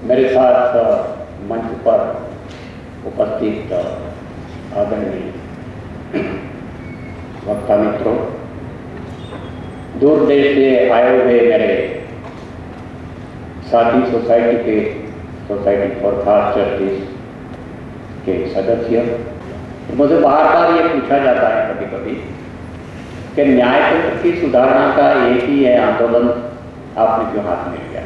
मेरे साथ मंच पर उपस्थित आदरणीय वक्ता मित्रों, दूर देश से आए हुए मेरे साथी सोसाइटी फॉर कास्ट जस्टिस के सदस्य, मुझे बार बार ये पूछा जाता है कभी कभी कि न्यायतंत्र की सुधारना का एक ही है आंदोलन, आपने क्यों हाथ में लिया?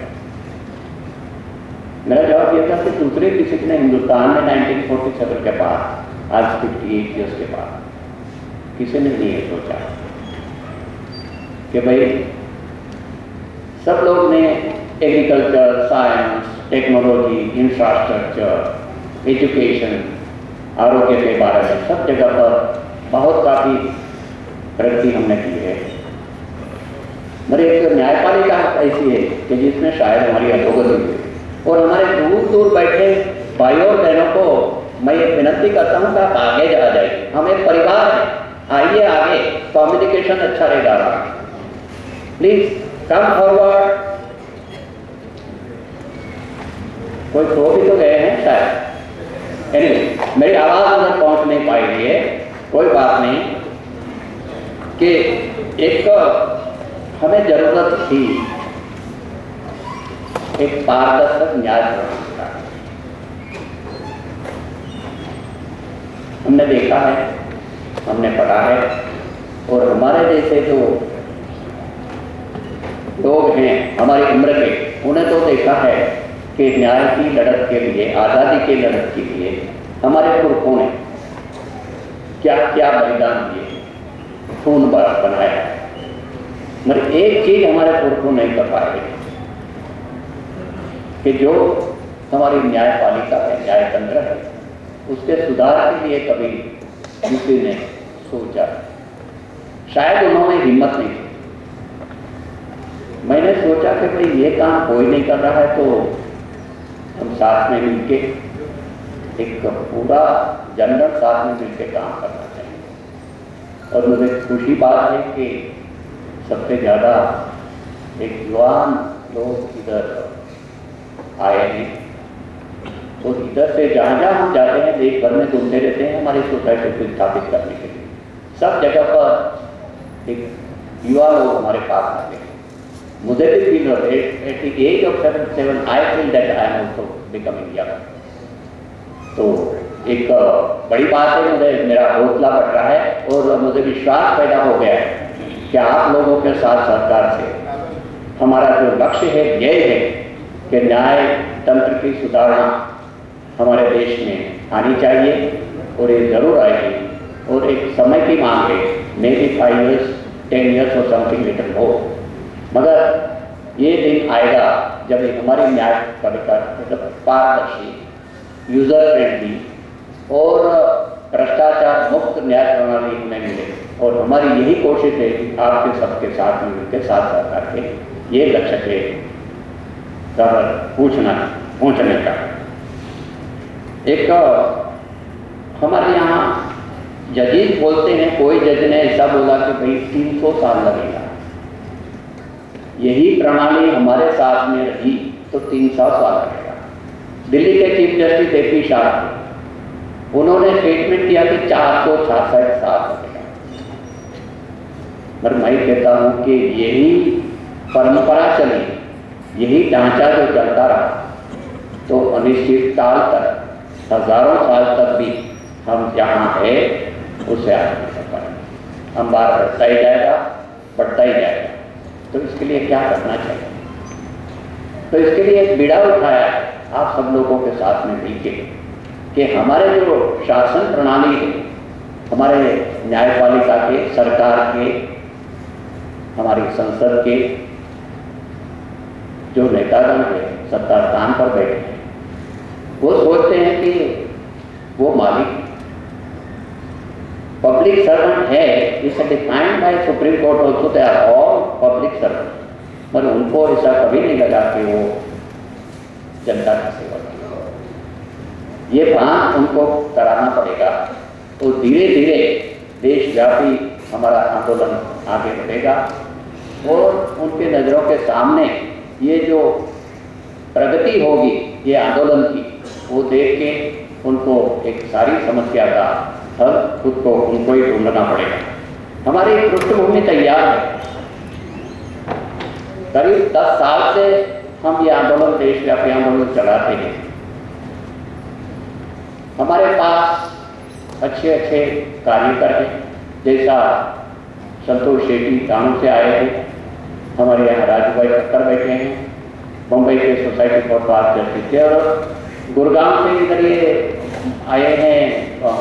मेरा जवाब यह था कि दूसरे किसी ने हिंदुस्तान में 1947 के बाद, आज 58 ईयर्स के बाद, किसी ने नहीं सोचा कि भाई सब लोग ने agriculture, science, technology, infrastructure, education, आरोग्य के बारे में सब जगह पर बहुत काफ़ी प्रगति हमने की है। मेरी एक न्यायपालिका ऐसी है कि जिसमें शायद हमारी अधोगति हुई, और हमारे दूर दूर बैठे भाइयों और बहनों को मैं ये विनती करता हूँ कि आप आगे जा जाइए। हम एक परिवार हैं, आइए आगे, कम्युनिकेशन अच्छा रहेगा। Please come forward. कोई सो भी तो गए हैं शायद। एनीवे, मेरी आवाज़ उधर पहुँच नहीं पाई है, कोई बात नहीं। कि एक हमें जरूरत थी एक पारदर्शक न्याय प्रणाली का। हमने देखा है, हमने पढ़ा है, और हमारे जैसे जो लोग हैं हमारी उम्र के, उन्हें तो देखा है कि न्याय की लड़त के लिए, आज़ादी की लड़त के लिए हमारे पुरखों ने क्या क्या बलिदान दिए, खून बनाया। मगर एक चीज हमारे पुरखों नहीं कर पाए कि जो हमारी न्यायपालिका है, न्यायतंत्र है, उसके सुधार के लिए कभी किसी ने सोचा, शायद उन्होंने हिम्मत नहीं की। मैंने सोचा कि भाई ये काम कोई नहीं कर रहा है, तो हम साथ में मिलके एक पूरा जनरल साथ में मिलके काम करना चाहिए। और मुझे खुशी बात है कि सबसे ज़्यादा एक युवान लोग इधर आए हैं, और इधर से जहाँ जहाँ हम जाते हैं देश भर में घूमते रहते हैं हमारी सोसाइटी को स्थापित करने के लिए। सब जगह पर एक युवा लोग हमारे पास आते हैं। मुझे भी फील होता है at the age of 77 I feel that I am also becoming young. तो एक बड़ी बात है, मुझे मेरा हौसला बढ़ रहा है और मुझे विश्वास पैदा हो गया है कि आप लोगों के साथ सरकार से हमारा जो लक्ष्य है यह है कि न्याय तंत्र की सुधारना हमारे देश में आनी चाहिए, और ये जरूर आएगी। और एक समय की मांग है, मे बी 5 years, 10 years और समथिंग लिटिल हो, मगर ये दिन आएगा जब हमारी न्यायपालिका मतलब पारदर्शी, यूजर फ्रेंडली और भ्रष्टाचार मुक्त न्याय प्रणाली हमें मिले। और हमारी यही कोशिश है कि आपके सबके साथ मिलकर साथ सरकार के ये लक्ष्य के पहुँचने का। एक हमारे यहाँ जजेस बोलते हैं, कोई जज ने ऐसा बोला कि भाई 300 साल लगेगा। यही प्रणाली हमारे साथ में रही तो 300 साल लगेगा। दिल्ली के चीफ जस्टिस AP शाह थे, उन्होंने स्टेटमेंट किया कि 466 साल लगेगा। पर मैं कहता हूँ कि यही परंपरा चली, यही ढांचा जो चलता रहा तो अनिश्चित काल तक, हजारों साल तक भी हम जहाँ है उससे आगे नहीं कर पाएंगे। हम बार बढ़ता ही जाएगा, बढ़ता ही जाएगा। तो इसके लिए क्या करना चाहिए? तो इसके लिए एक बीड़ा उठाया आप सब लोगों के साथ में मिलकर कि हमारे जो शासन प्रणाली है, हमारे न्यायपालिका के, सरकार के, हमारी संसद के जो नेतागण है, सत्ता स्थान पर बैठे हैं, वो सोचते हैं कि वो मालिक पब्लिक सर्वेंट है। Is defined by Supreme Court also, they are all public servant. मगर उनको ऐसा कभी नहीं लगा कि वो जनता की सेवा की। ये भान उनको कराना पड़ेगा, तो धीरे धीरे देशव्यापी हमारा आंदोलन आगे बढ़ेगा। और उनके नज़रों के सामने ये जो प्रगति होगी ये आंदोलन की, वो देख के उनको एक सारी समस्या का हल खुद को उनको ही ढूंढना पड़ेगा। हमारी पृष्ठभूमि तैयार है। करीब 10 साल से हम ये आंदोलन, देशव्यापी आंदोलन चलाते हैं। हमारे पास अच्छे अच्छे कार्यकर हैं, जैसा संतोष शेट्टी गांव से आए हैं, हमारे यहाँ राजू भाई खट्टर बैठे हैं, मुंबई के सोसाइटी फॉर पास जस्टिस के, और गुड़गांव से इधर ये आए हैं,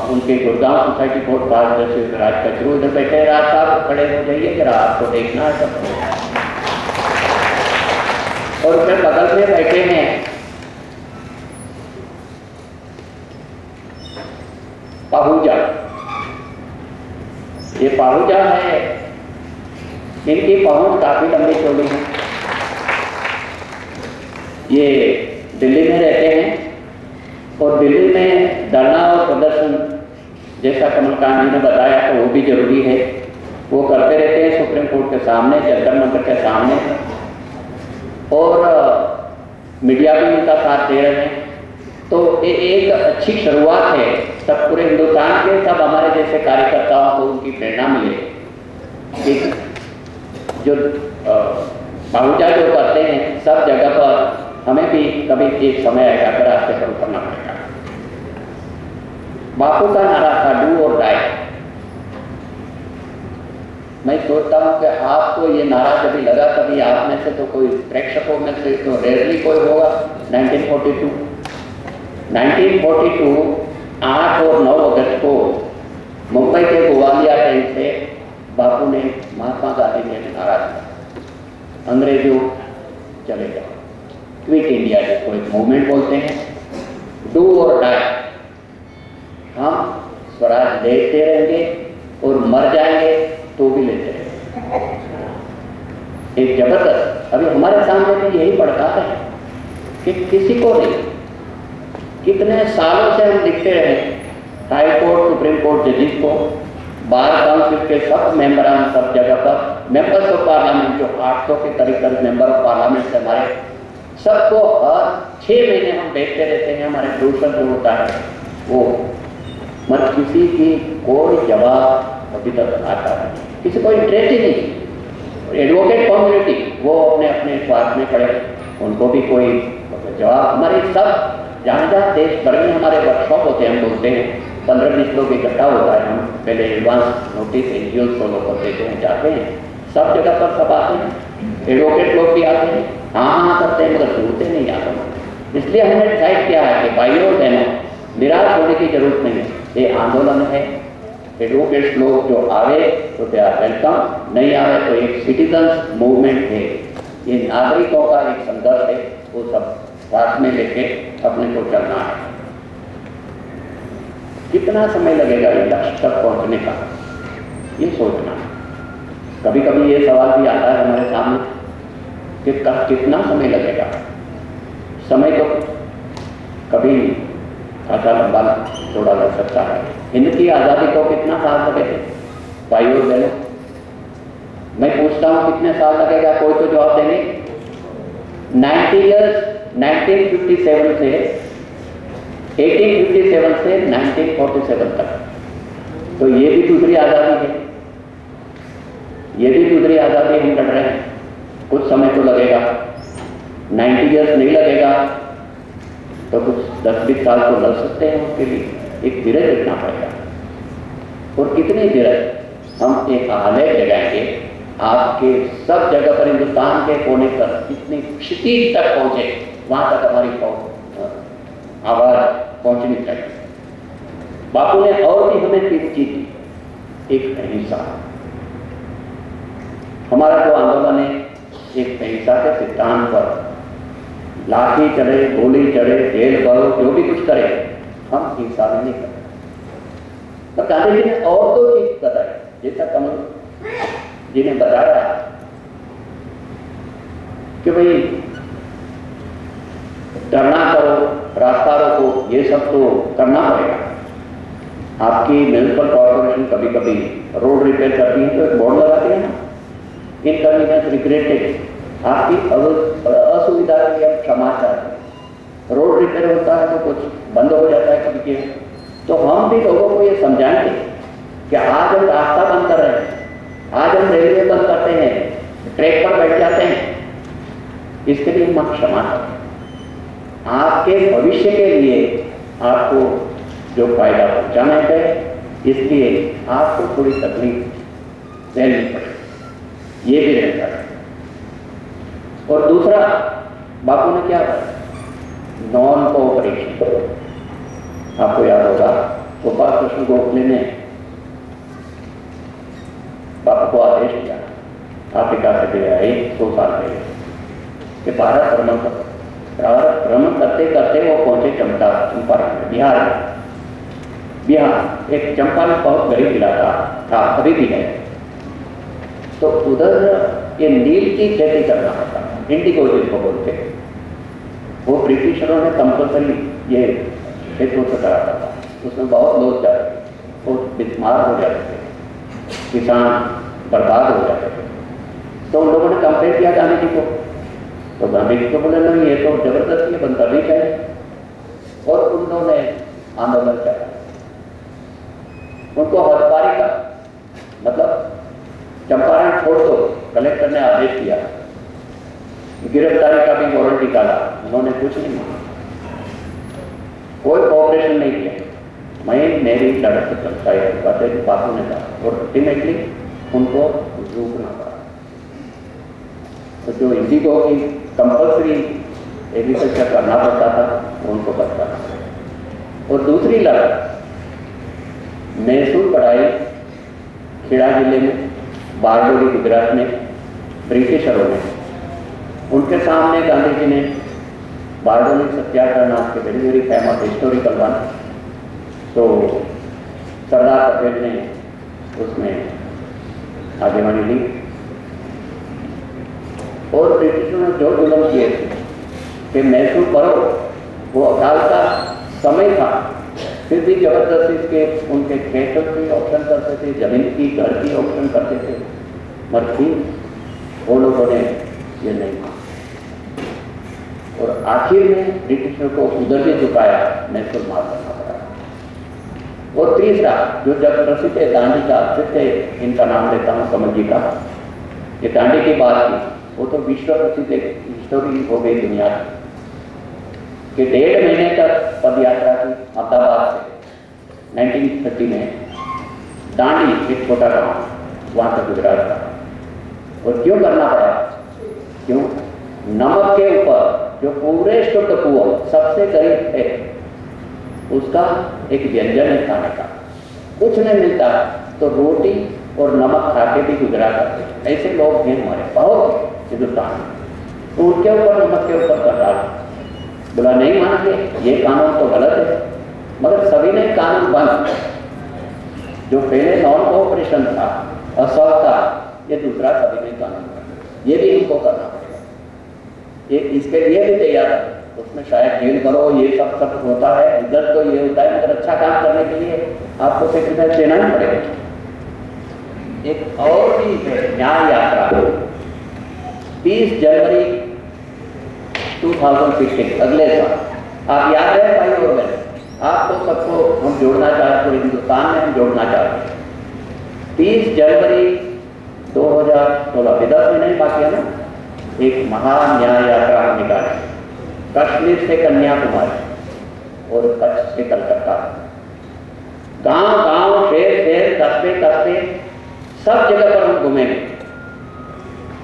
उनके Gurgaon society for pass justice Raj Kachru इधर बैठे हैं। राज साहब खड़े हो जाइए जरा, आपको देखना है सबको। और फिर बगल में बैठे हैं पाहूजा, ये पाहूजा है, इनकी पहुंच काफी लंबी चौड़ी है। ये दिल्ली में रहते हैं और दिल्ली में धरना और प्रदर्शन, जैसा कमलकांत जी ने बताया, तो वो भी जरूरी है, वो करते रहते हैं सुप्रीम कोर्ट के सामने, जंतर मंतर के सामने, और मीडिया भी उनका साथ दे रहे हैं। तो ये एक अच्छी शुरुआत है, सब पूरे हिंदुस्तान के सब हमारे जैसे कार्यकर्ताओं को उनकी प्रेरणा मिले कि जो पाहुजा जो करते हैं सब जगह पर, हमें भी कभी एक समय आएगा कर रास्ते शुरू करना पड़ेगा। बापू का नारा था डू और डाई। मैं सोचता हूं कि आपको ये नारा जब लगा, कभी आप में से तो कोई प्रेक्षकों में से तो रेयरली कोई होगा। 1942 8 और 9 अगस्त को मुंबई के गोवालिया ट्रेन से बापू ने महात्मा गांधी ने नारा दिया, अंग्रेजों चले जाओ, क्विट इंडिया, जिसको एक मूवमेंट बोलते हैं, डू और डाई, हम स्वराज लेते रहेंगे और मर जाएंगे तो भी लेते रहेंगे। एक जबरदस्त, अभी हमारे सामने भी यही पड़ता है कि किसी को नहीं, कितने सालों से हम लिखते रहे, हाई कोर्ट सुप्रीम कोर्ट जजेस को, बार काउंसिल के सब मेंबरान, सब जगह पर मेंबर्स ऑफ पार्लियामेंट, जो 800 के करीब मेंबर ऑफ पार्लियामेंट से हमारे, सबको हर 6 महीने हम देखते रहते हैं हमारे दूसरा जो होता है वो, मगर किसी की कोई जवाब अभी तक आता है, किसी को इंटरेस्ट ही नहीं। एडवोकेट कम्युनिटी वो अपने अपने स्वार्थ में खड़े, उनको भी कोई जवाब, हमारे सब जहाँ जहाँ देश भर में हमारे वर्कशॉप होते हैं, हम बोलते हैं 15-20 लोग इकट्ठा होता है, हम पहले एडवांस नोटिस एनजीओ फॉलो कर देते हैं, जाते हैं, सब जगह पर सब आते हैं, एडवोकेट लोग भी आते हैं, हाँ करते हैं, मगर सुनते नहीं आते। इसलिए हमने डिसाइड किया है कि भाइयों बहनों, निराश होने की जरूरत नहीं है, ये आंदोलन है, एडवोकेट्स लोग जो आवे तो दे आर वेलकम, नहीं आवे तो एक सिटीजन्स मूवमेंट है, ये नागरिकों का एक संघर्ष है, वो सब साथ में लेके अपने को चलना है। कितना समय लगेगा ये लक्ष्य तक पहुंचने का, ये सोचना। कभी कभी ये सवाल भी आता है हमारे सामने कि कितना समय लगेगा। समय तो कभी अच्छा लंबा थोड़ा लग सकता है। हिंद की आज़ादी को कितना साल लगे थे भाइयों बहनों? मैं पूछता हूँ कितने साल लगेगा, कोई तो जवाब देंगे। 90 इयर्स, 1957 से 1857 से 1947 तक, तो ये भी दूसरी आज़ादी है, ये भी दूसरी आज़ादी हम लड़ रहे हैं। कुछ समय तो लगेगा, 90 इयर्स नहीं लगेगा तो कुछ 10-20 साल तो लग सकते हैं उसके लिए। एक धीरज रखना पड़ेगा, और कितनी धीरज हम एक आलेख लगाएंगे आपके सब जगह पर, हिंदुस्तान के कोने पर कितनी क्षितिज तक पहुंचे, वहां तक हमारी आवाज पहुंचनी चाहिए। बापू ने और भी हमें 3 चीज दी, एक अहिंसा। हमारा जो आंदोलन है एक अहिंसा के सिद्धांत पर, लाठी चढ़े, गोली चढ़े, जेल भरो, जो भी कुछ करे, हम हिंसा में नहीं करते। तो गांधी जी ने और 2 चीज बताई, जैसा कमल जी ने बताया कि भाई धरना करो, रास्ता रोको, ये सब तो करना पड़ेगा। आपकी म्यूनिसिपल कॉर्पोरेशन कभी कभी रोड रिपेयर करती है तो एक बोर्ड लगाती है ना, इनकन्वीनियंस रिग्रेटेड, आपकी असुविधा के लिए क्षमा चाहते हैं। रोड रिपेयर होता है तो कुछ बंद हो जाता है कभी के, तो हम भी लोगों को ये समझाएंगे कि आज हम रास्ता बंद कर रहे हैं, आज हम रेलवे बंद करते हैं, ट्रैक पर बैठ जाते हैं, इसके लिए हम क्षमा करें। आपके भविष्य के लिए आपको जो फायदा पहुंचाना है इसलिए आपको थोड़ी तकलीफ सहनी पड़ेगी, ये भी रहता है। और दूसरा बापू ने क्या कहा, नॉन कोऑपरेशन। आपको याद होगा गोपाल कृष्ण गोखले ने बापू को आदेश दिया अफ्रीका से गया 100 साल पहले कि भारत भ्रमण करो। भारत भ्रमण करते करते वो पहुंचे चंपारण में, बिहार में। बिहार एक चंपारण बहुत गरीब इलाका था, अभी भी है। तो उधर ये नील की खेती करना होता था, इंडिगो जिसको बोलते हैं। वो ब्रिटिशरों ने कंपल्सरी ये खेतों से कराता था, उसमें बहुत लोग जाते थे, वो बीमार हो जाते थे, किसान बर्बाद हो जाते थे। तो उन लोगों ने कंप्लेन किया गांधी जी को, तो गांधी जी को बोले नहीं, ये तो जबरदस्ती बंद करनी चाहिए। और उन्होंने आंदोलन किया, उनको हड़ताली का मतलब चंपारण छोड़ दो, कलेक्टर ने आदेश दिया, गिरफ्तारी का भी वारंट निकाला, उन्होंने कुछ नहीं माना, कोई कोऑपरेशन नहीं किया। मैं मेरी लड़क से चलता है बापू ने कहा, और अल्टीमेटली उनको रोकना पड़ा। तो जो इंडिगो की कंपल्सरी एग्रीकल्चर करना पड़ता था उनको करता था। और दूसरी लड़क मैसूर पढ़ाई खेड़ा जिले में, बारडोली गुजरात में, ब्रिटिशरों ने उनके सामने गांधी जी ने बारडोली सत्याग्रह नाम के very very famous historical one, तो सरदार पटेल ने उसमें आगेवानी ली। और ब्रिटिशों ने जो जुल्म किए थे कि मैसूर करो, वो अकाल का समय था, फिर भी जबरदस्ती के उनके खेतों की ऑप्शन करते थे, जमीन की, घर की ऑप्शन करते थे, मगर फिर वो लोगों ने ये नहीं माना। और आखिर में ब्रिटिशों को उधर भी झुकाया, मैसूर मार करना पड़ा। और तीसरा जो जब प्रसिद्ध है, दांडी का फिर से इनका नाम लेता हूँ, कमल जी का, ये दांडी की बात की, वो तो विश्व प्रसिद्ध हिस्टोरी हो गई दुनिया की, कि 1.5 महीने तक पद यात्रा की अहमदाबाद से 1930 में। दांडी एक छोटा गांव वहां तक गुजरात था। और क्यों करना पड़ा? क्यों? नमक के ऊपर जो पूरे शुद्ध कुआं सबसे करीब है, उसका एक व्यंजन है खाने का, कुछ नहीं मिलता तो रोटी और नमक खा के भी गुजरा करते। ऐसे लोग हैं हमारे बहुत हिंदुस्तान में, तो उनके ऊपर नमक के ऊपर कर डाला, बोला नहीं मानेंगे, ये कानून तो गलत है। मगर सभी ने कानून बंद, जो पहले नॉन कोऑपरेशन था, असर था, ये दूसरा सभी ने कानून बंद, ये भी हमको करना पड़ेगा। ये इसके लिए भी तैयार है, उसमें शायद जेल करो, ये सब होता है, इधर तो ये होता है, मगर अच्छा काम करने के लिए आपको सेक्रेटरी देना ही पड़ेगा। एक और भी है न्याय यात्रा, 30 जनवरी 2016 अगले साल, आप याद है भाई और बहन, आपको सबको हम जोड़ना चाहते, पूरे हिंदुस्तान में हम जोड़ना चाहते हैं। 30 जनवरी 2016, 10 महीने बाकी है ना, एक महान न्याय यात्रा हम निकालें, कश्मीर से कन्याकुमारी और कच्छ से कलकत्ता, गांव गांव, शहर शहर, कस्बे कस्बे, सब जगह पर हम घूमेंगे,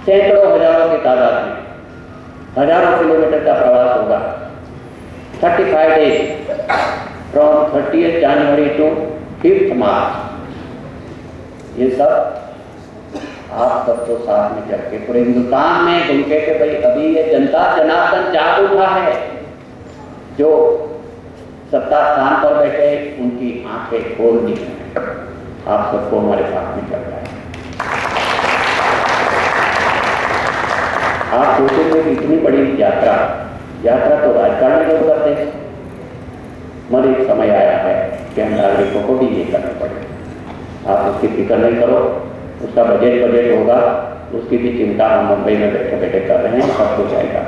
सैकड़ों हजारों की तादाद में, हजारों किलोमीटर का प्रवास होगा। 35 डेज फ्रॉम 30 जनवरी टू 5 मार्च। ये सब आप सबको साथ में चल के पूरे हिंदुस्तान में घूम के भाई अभी ये जनता जनार्दन जाग उठा है, जो सत्ता स्थान पर बैठे उनकी आंखें खोल दी। आप सबको हमारे साथ में चल रहा है। आप सोचेंगे कि इतनी बड़ी यात्रा तो राजकारण में लोग करते हैं, मगर एक समय आया है कि हम नागरिकों को भी ये करना पड़ेगा। आप उसकी फिक्र नहीं करो, उसका बजट होगा, उसकी भी चिंता हम मुंबई में बैठे बैठे कर रहे हैं, सब हो जाएगा।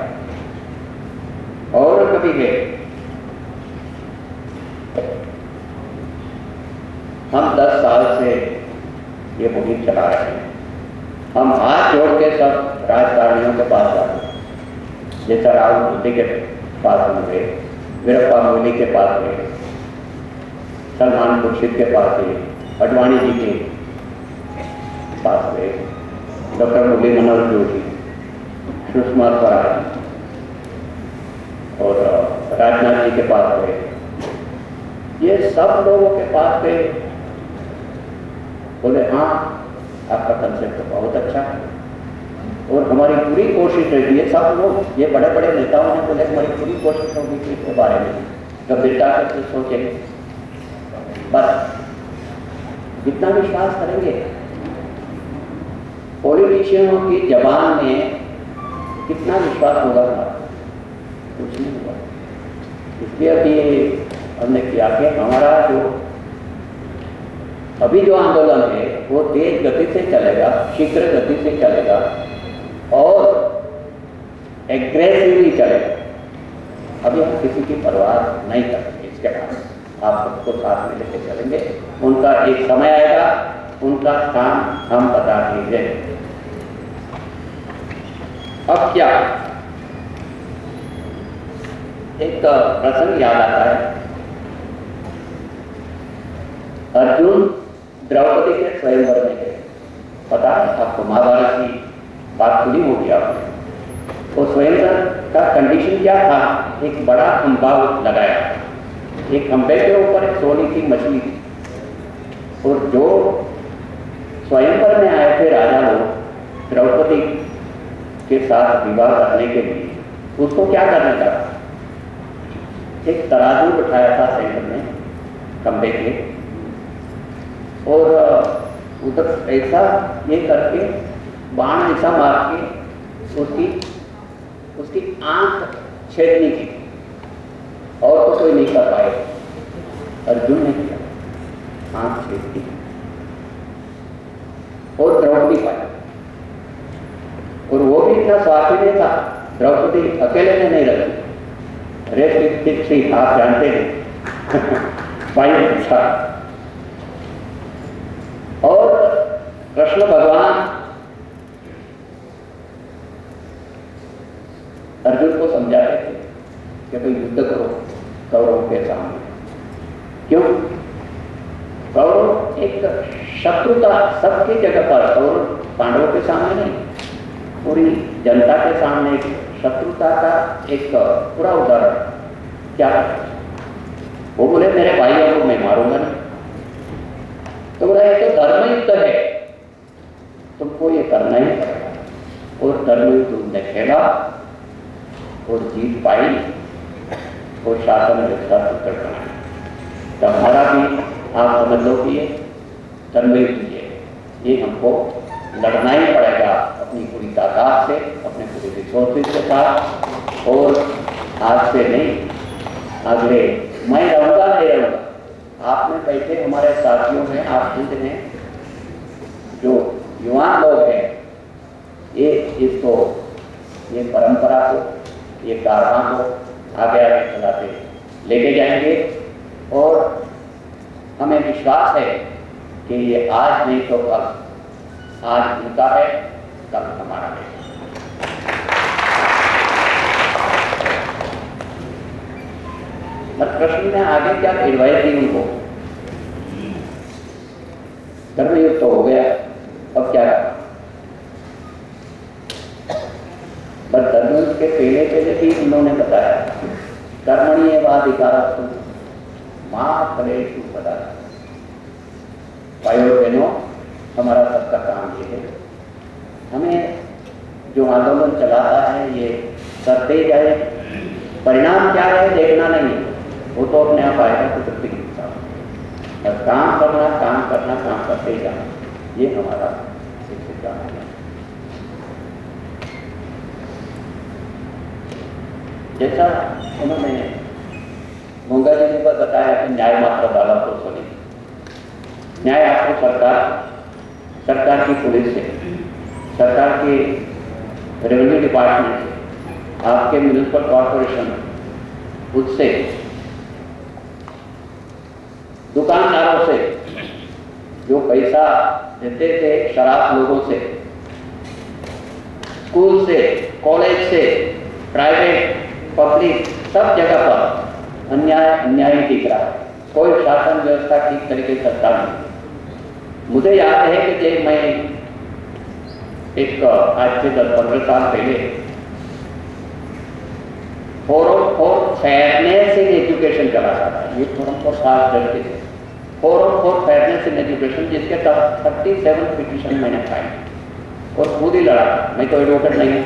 और कभी गए हम 10 साल से ये मुहिम चला रहे हैं। हम हाथ जोड़ के सब राजकारणियों के पास जाते हैं, जैसा राहुल गांधी के पास हम गए, वीरप्पा मोइली के पास गए, सलमान खुर्शीद के पास गए, अडवाणी जी के पास गए, डॉक्टर मुरली मनोहर जोशी, सुषमा स्वराज और राजनाथ जी के पास गए। ये सब लोगों के पास गए, बोले हाँ आपका कंसेप्ट तो बहुत अच्छा है और हमारी पूरी कोशिश रही है। सब लोग, ये बड़े बड़े नेताओं ने बोले हमारी पूरी कोशिश होगी कि इसके बारे में गंभीरता से सोचेंगे, बस जितना विश्वास करेंगे। पॉलिटिशियनों की जबान में कितना विश्वास होगा हमारा, कुछ नहीं होगा। इसलिए अभी हमने किया कि हमारा जो अभी जो आंदोलन है वो तेज गति से चलेगा, शीघ्र गति से चलेगा और एग्रेसिवली चलेगा। अभी हम किसी की परवाह नहीं करते, इसके बाद आप सबको साथ में लेके चलेंगे। उनका एक समय आएगा, उनका स्थान हम बता देंगे। अब क्या, एक प्रसंग याद आता है। अर्जुन द्रौपदी के स्वयंवर में गए, पता है आपको, महाभारत की बात सुनी होगी आपने। वो स्वयंवर का कंडीशन क्या था, एक बड़ा खंभा लगाया, एक खंभे के ऊपर एक सोने की मछली थी और जो स्वयंवर में आए थे राजा लोग द्रौपदी के साथ विवाह करने के लिए, उसको क्या करने का, एक तराजू बिठाया था सेंटर में खंभे के और उधर ऐसा ये करके बाण ऐसा मार के उसकी आंख छेदनी की, और तो कोई नहीं कर पाए। अर्जुन ने किया, आंख छेद दी और द्रौपदी पाई। और वो भी इतना स्वार्थी नहीं था, द्रौपदी अकेले ने नहीं रखी, रेस्ट थी, आप जानते हैं भाई था। और कृष्ण भगवान अर्जुन को समझाते थे कि भाई युद्ध करो कौरवों के सामने। क्यों? कौरव एक शत्रुता सबकी जगह पर, कौरव पांडवों के सामने नहीं, पूरी जनता के सामने एक शत्रुता का एक पूरा उदाहरण। क्या वो बोले मेरे भाइयों को मैं मारूंगा नहीं, तो बोला ये तो धर्म युद्ध है, तुमको ये करना ही पड़ेगा। और धर्म युद्ध तुमने खेला और जीत पाई और शासन व्यवस्था सुदृढ़ बनाई। तो हमारा भी आप समझ लो कि ये धर्म युद्ध ये हमको लड़ना ही पड़ेगा अपनी पूरी ताकत से, अपने पूरे रिसोर्सेज के साथ। और आज से नहीं, अगले मैं रहूँगा नहीं रहूँगा, आप में बैठे हमारे साथियों में, आप खुद हैं, जो युवा लोग हैं, ये इसको, ये परंपरा को, ये कारवां को आगे आगे चलाते लेके जाएंगे। और हमें विश्वास है कि ये आज नहीं तो कल, आज उनका है, कल हमारा है। कृष्ण ने आगे क्या एडवाइस दी उनको, धर्मयुद्ध तो हो गया, अब क्या करना। बस धर्मयुद्ध के पहले भी उन्होंने बताया, कर्मण्येवाधिकारस्तु मा फलेषु कदाचन। भाइयों बहनों, हमारा सबका काम ये है, हमें जो आंदोलन चलाता है ये करते जाए, परिणाम क्या है देखना नहीं, वो तो अपने आप आएगा कुदरती के साथ। और काम करना, काम करना, काम करते जाना, ये हमारा सिद्धांत है। जैसा उन्होंने मंगा जी ने बताया कि न्याय मात्र अदालत तो सुनी, न्याय आपको सरकार की पुलिस से, सरकार के रेवेन्यू डिपार्टमेंट से, आपके म्यूनिसिपल कॉर्पोरेशन उससे, दुकानदारों से जो पैसा देते थे, शराब लोगों से, स्कूल से, कॉलेज से, प्राइवेट, पब्लिक, सब जगह पर अन्याय दिख रहा है। कोई शासन व्यवस्था ठीक तरीके से चलता नहीं। मुझे याद है कि जब मैं एक आज से 10-15 साल पहले forum for fairness in education चलाता था। ये फोरम फॉर फेयरनेस थे, forum for fairness in education, जिसके तहत 37 पिटीशन मैंने फाइल और खुद ही लड़ा। मैं तो एडवोकेट नहीं हूँ।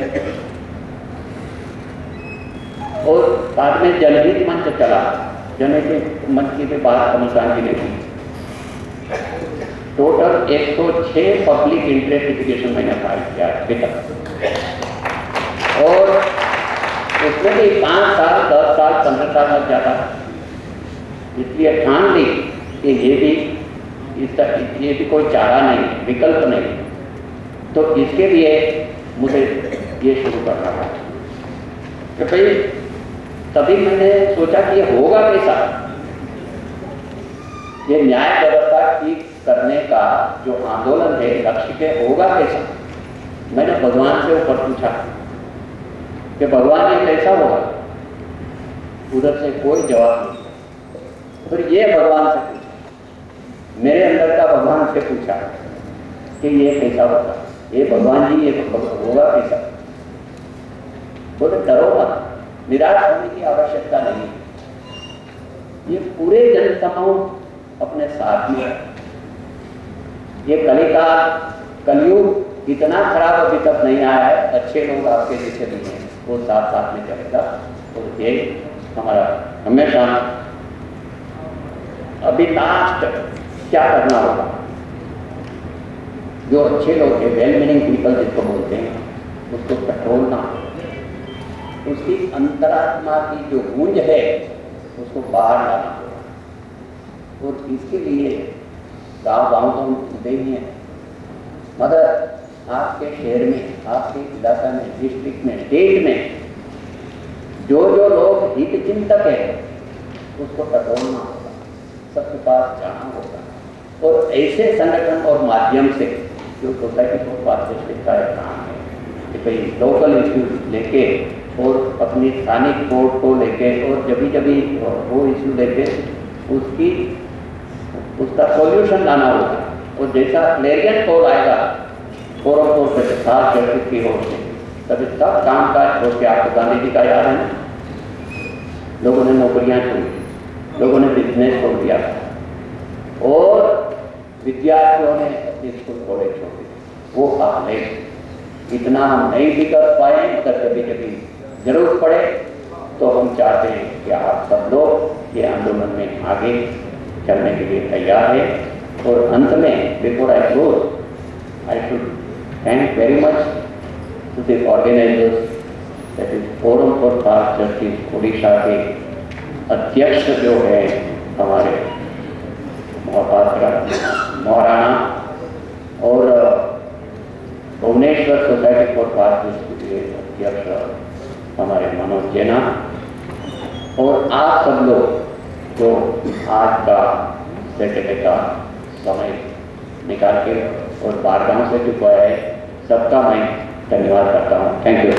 और बाद में जनहित मंच चला, जनहित मंच की भी बात कमल गांधी ने की। टोटल 106 पब्लिक इंटरेस्ट एजुकेशन मैंने फाइल किया अभी तक, और उसमें भी 5 साल, 10 साल, 15 साल लग जाता। इसलिए ठान ली कि ये भी कोई चारा नहीं, विकल्प नहीं, तो इसके लिए मुझे ये शुरू करना था। कि भाई तभी मैंने सोचा कि ये होगा कैसा, ये न्याय व्यवस्था ठीक करने का जो आंदोलन है लक्ष्य के, होगा कैसा। मैंने भगवान से ऊपर पूछा कि भगवान ये कैसा होगा, उधर से कोई जवाब नहीं। फिर ये भगवान से पूछा, मेरे अंदर का भगवान से पूछा कि ये कैसा होगा, ये भगवान जी ये होगा कैसा। बोले डरो मत, निराश होने की आवश्यकता नहीं, ये पूरे जन समूह अपने साथ में है। ये कलयुग इतना खराब अभी तक नहीं आया है, अच्छे लोग आपके जैसे भी हैं, वो साथ साथ में चलेगा। और ये हमारा हमेशा अभी लास्ट क्या करना होगा, जो अच्छे लोग हैं, वेल मीनिंग पीपल जिसको बोलते हैं, उसको कंट्रोलना, उसकी अंतरात्मा की जो गूंज है उसको बाहर लाना होगा। और इसके लिए गाँव तो होते ही हैं, मगर आपके शहर में, आपके इलाका में, डिस्ट्रिक्ट में, स्टेट में जो लोग हित चिंतक है उसको टटोलना होगा, सबके पास जाना होगा। और ऐसे संगठन और माध्यम से जो सोसाइटी को पार्टिसिपेट का काम है कि भाई लोकल इश्यूज लेके और अपनी स्थानिक कोर्ट को लेके, और जब वो इश्यू लेके उसका सॉल्यूशन लाना होगा। और जैसा क्लेरियन कॉल आएगा फोरम कोर्ट से, खास जस्टिस की ओर से, तभी सब काम काज छोड़ के, आपको गांधी जी का याद है ना, लोगों ने नौकरियां छोड़ी, लोगों ने बिजनेस छोड़ दिया, और विद्यार्थियों ने अपनी स्कूल कॉलेज छोड़ दिया। वो हाल है, इतना हम नहीं भी कर पाए, मगर कभी कभी जरूरत पड़े तो हम चाहते हैं कि आप सब लोग ये आंदोलन में आगे चलने के लिए तैयार है। और अंत में, before I close, I should thank very much to the organisers, that is Forum for Fast Justice Orissa के अध्यक्ष जो है हमारे महाराणा, और Bhubaneswar Society for Fast Justice के अध्यक्ष हमारे मनोज जेना, और आप सब लोग जो आज का सैटरडे का समय निकाल के और बारगांव से चुका है, सबका मैं धन्यवाद करता हूँ। Thank you.